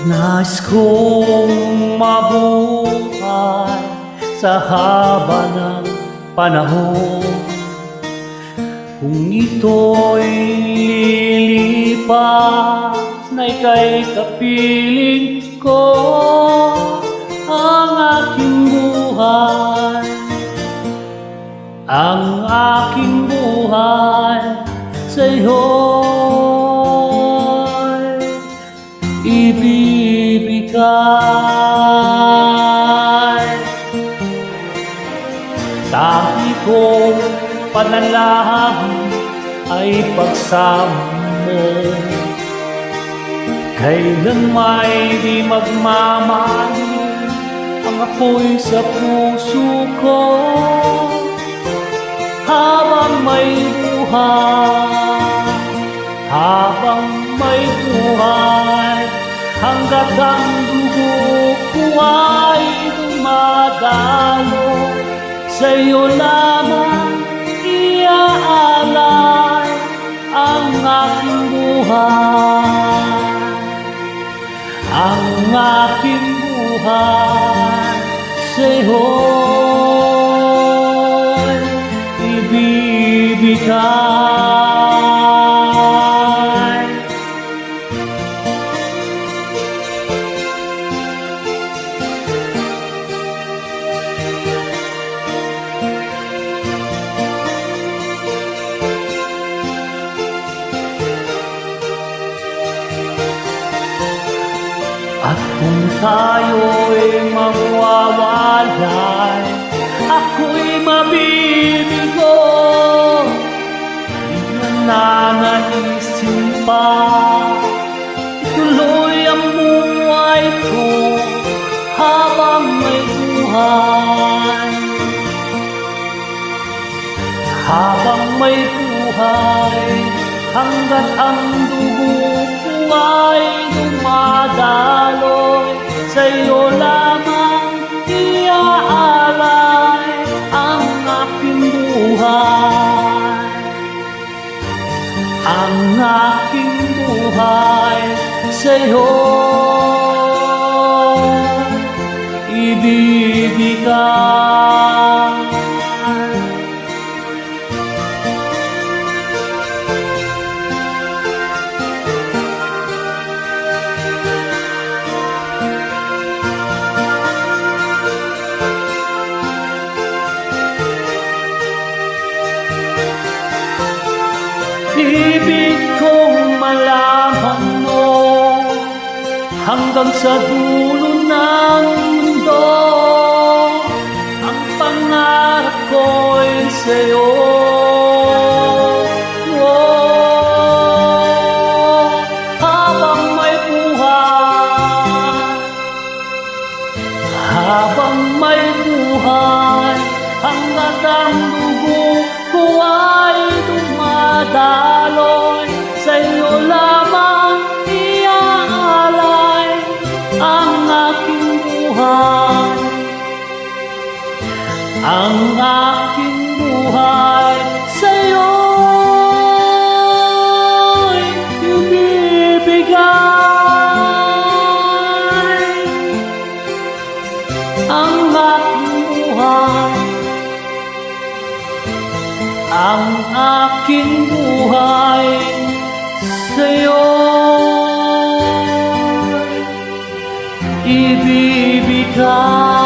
Nais kong mabuhay sa haba ng panahon. Kung ito'y lilipas na ika'y kapiling ko, ang aking buhay, ang aking buhay sa'yo'y ibibigay. Tangi kong panalangin ay pagsama mo, kailan may di magmamahal ang apoy sa puso ko. Habang may buhay, habang may buhay, hanggat ang dugo ko ay dumadalo, sa'yo lamang iaalay ang aking buhay, ang aking buhay sa'yo'y ibibigay. At kung tayo'y mawawalay, ako'y mabibigo. Di nananalisin pa, ituloy ang buhay ko habang may buhay. Habang may buhay, hanggat ang dugo ko ay dumadaloy, sa'yo lamang iaalay ang aking buhay, ang aking buhay sa'yo'y ibibigay. Ibig kong malaman mo hanggang sa dulo ng mundo, ang pangarap ko'y sa'yo. Habang may buhay, habang may buhay, hanggat ang dugo ko ay dumadaloy, sa'yo lamang iaalay ang aking buhay, ang aking buhay sa'yo'y ibibigay. Ang aking buhay, ang aking buhay sa'yo'y ibibigay.